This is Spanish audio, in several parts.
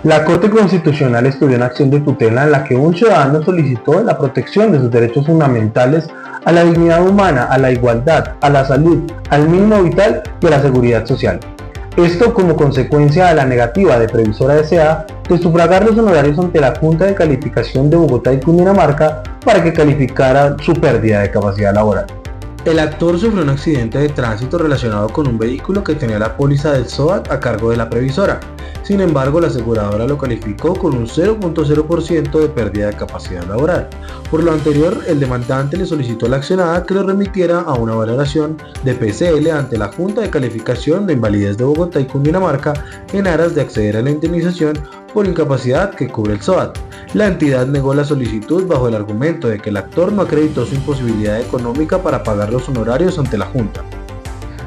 La Corte Constitucional estudió una acción de tutela en la que un ciudadano solicitó la protección de sus derechos fundamentales a la dignidad humana, a la igualdad, a la salud, al mínimo vital y a la seguridad social. Esto como consecuencia de la negativa de Previsora S.A. de sufragar los honorarios ante la Junta de Calificación de Bogotá y Cundinamarca para que calificara su pérdida de capacidad laboral. El actor sufrió un accidente de tránsito relacionado con un vehículo que tenía la póliza del SOAT a cargo de la Previsora. Sin embargo, la aseguradora lo calificó con un 0.0% de pérdida de capacidad laboral. Por lo anterior, el demandante le solicitó a la accionada que lo remitiera a una valoración de PCL ante la Junta de Calificación de Invalidez de Bogotá y Cundinamarca en aras de acceder a la indemnización por incapacidad que cubre el SOAT. La entidad negó la solicitud bajo el argumento de que el actor no acreditó su imposibilidad económica para pagar los honorarios ante la Junta.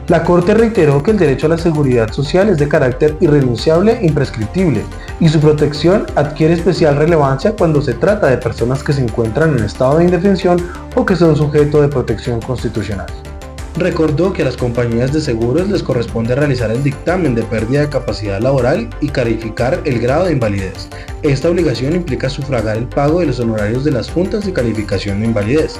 La Corte reiteró que el derecho a la seguridad social es de carácter irrenunciable e imprescriptible, y su protección adquiere especial relevancia cuando se trata de personas que se encuentran en estado de indefensión o que son sujeto de protección constitucional. Recordó que a las compañías de seguros les corresponde realizar el dictamen de pérdida de capacidad laboral y calificar el grado de invalidez. Esta obligación implica sufragar el pago de los honorarios de las juntas de calificación de invalidez.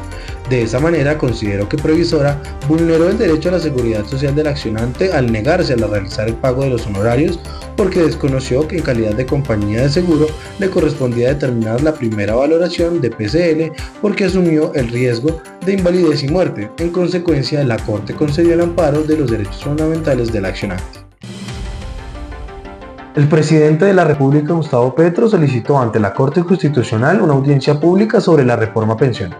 De esa manera, consideró que Previsora vulneró el derecho a la seguridad social del accionante al negarse a realizar el pago de los honorarios porque desconoció que en calidad de compañía de seguro le correspondía determinar la primera valoración de PCL porque asumió el riesgo de invalidez y muerte. En consecuencia, la Corte concedió el amparo de los derechos fundamentales del accionante. El presidente de la República, Gustavo Petro, solicitó ante la Corte Constitucional una audiencia pública sobre la reforma pensional.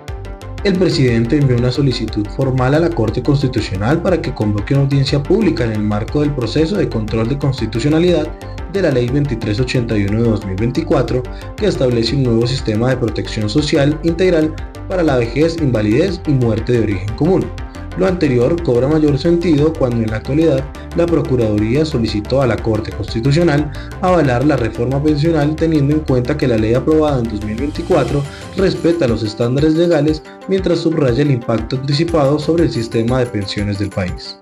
El presidente envió una solicitud formal a la Corte Constitucional para que convoque una audiencia pública en el marco del proceso de control de constitucionalidad de la Ley 2381 de 2024, que establece un nuevo sistema de protección social integral para la vejez, invalidez y muerte de origen común. Lo anterior cobra mayor sentido cuando en la actualidad la Procuraduría solicitó a la Corte Constitucional avalar la reforma pensional teniendo en cuenta que la ley aprobada en 2024 respeta los estándares legales mientras subraya el impacto anticipado sobre el sistema de pensiones del país.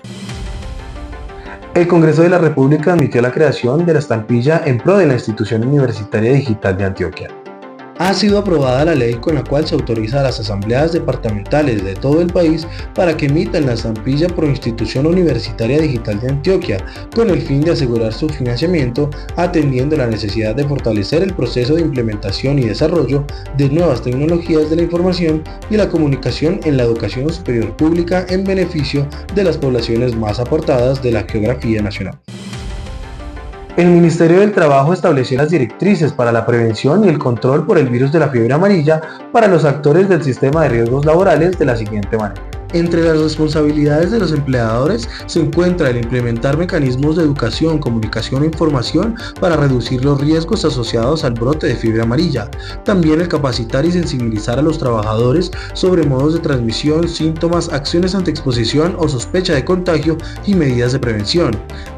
El Congreso de la República admitió la creación de la estampilla en pro de la Institución Universitaria Digital de Antioquia. Ha sido aprobada la ley con la cual se autoriza a las asambleas departamentales de todo el país para que emitan la estampilla Pro Institución Universitaria Digital de Antioquia, con el fin de asegurar su financiamiento, atendiendo la necesidad de fortalecer el proceso de implementación y desarrollo de nuevas tecnologías de la información y la comunicación en la educación superior pública en beneficio de las poblaciones más apartadas de la geografía nacional. El Ministerio del Trabajo estableció las directrices para la prevención y el control por el virus de la fiebre amarilla para los actores del sistema de riesgos laborales de la siguiente manera. Entre las responsabilidades de los empleadores se encuentra el implementar mecanismos de educación, comunicación e información para reducir los riesgos asociados al brote de fiebre amarilla. También el capacitar y sensibilizar a los trabajadores sobre modos de transmisión, síntomas, acciones ante exposición o sospecha de contagio y medidas de prevención.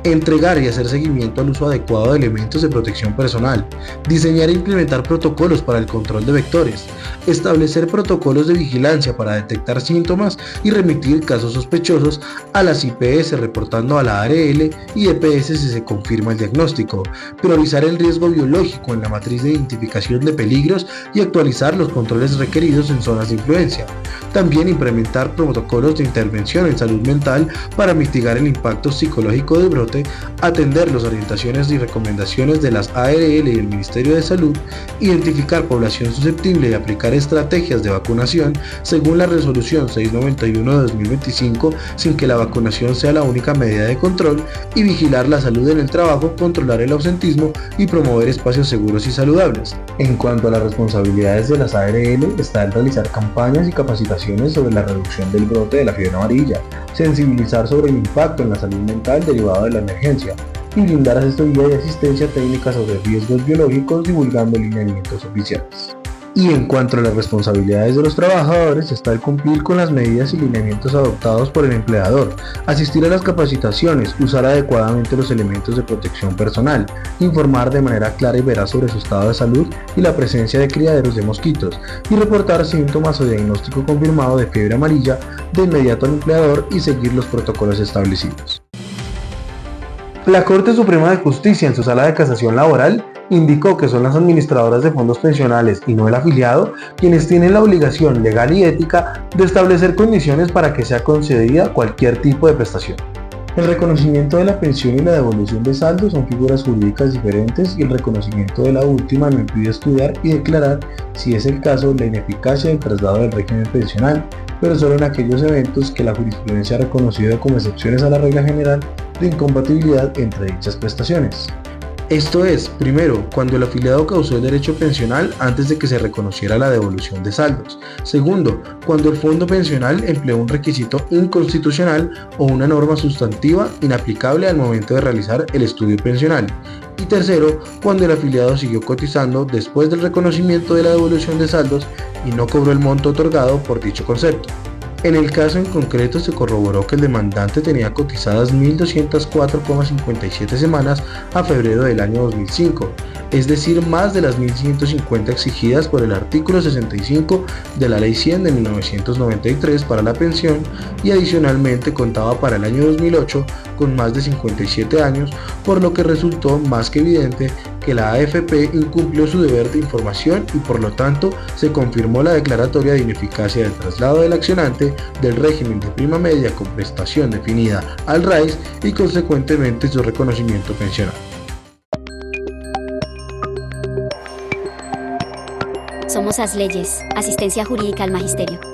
Entregar y hacer seguimiento al uso adecuado de elementos de protección personal. Diseñar e implementar protocolos para el control de vectores. Establecer protocolos de vigilancia para detectar síntomas y remitir casos sospechosos a las IPS reportando a la ARL y EPS si se confirma el diagnóstico, priorizar el riesgo biológico en la matriz de identificación de peligros y actualizar los controles requeridos en zonas de influencia. También implementar protocolos de intervención en salud mental para mitigar el impacto psicológico del brote, atender las orientaciones y recomendaciones de las ARL y el Ministerio de Salud, identificar población susceptible y aplicar estrategias de vacunación según la resolución 691 de 2025 sin que la vacunación sea la única medida de control y vigilar la salud en el trabajo, controlar el ausentismo y promover espacios seguros y saludables. En cuanto a las responsabilidades de las ARL, está el realizar campañas y capacitaciones sobre la reducción del brote de la fiebre amarilla, sensibilizar sobre el impacto en la salud mental derivado de la emergencia y brindar asesoría y asistencia técnica sobre riesgos biológicos divulgando lineamientos oficiales. Y en cuanto a las responsabilidades de los trabajadores, está el cumplir con las medidas y lineamientos adoptados por el empleador, asistir a las capacitaciones, usar adecuadamente los elementos de protección personal, informar de manera clara y veraz sobre su estado de salud y la presencia de criaderos de mosquitos, y reportar síntomas o diagnóstico confirmado de fiebre amarilla de inmediato al empleador y seguir los protocolos establecidos. La Corte Suprema de Justicia, en su sala de casación laboral, indicó que son las administradoras de fondos pensionales y no el afiliado quienes tienen la obligación legal y ética de establecer condiciones para que sea concedida cualquier tipo de prestación. El reconocimiento de la pensión y la devolución de saldos son figuras jurídicas diferentes y el reconocimiento de la última no impide estudiar y declarar, si es el caso, la ineficacia del traslado del régimen pensional, pero solo en aquellos eventos que la jurisprudencia ha reconocido como excepciones a la regla general de incompatibilidad entre dichas prestaciones. Esto es, primero, cuando el afiliado causó el derecho pensional antes de que se reconociera la devolución de saldos. Segundo, cuando el fondo pensional empleó un requisito inconstitucional o una norma sustantiva inaplicable al momento de realizar el estudio pensional. Y tercero, cuando el afiliado siguió cotizando después del reconocimiento de la devolución de saldos y no cobró el monto otorgado por dicho concepto. En el caso en concreto se corroboró que el demandante tenía cotizadas 1.204,57 semanas a febrero del año 2005, es decir, más de las 1.150 exigidas por el artículo 65 de la Ley 100 de 1993 para la pensión y adicionalmente contaba para el año 2008 con más de 57 años, por lo que resultó más que evidente que la AFP incumplió su deber de información y por lo tanto se confirmó la declaratoria de ineficacia del traslado del accionante del régimen de prima media con prestación definida al RAIS y consecuentemente su reconocimiento pensional. Somos ASLeyes, Asistencia Jurídica al Magisterio.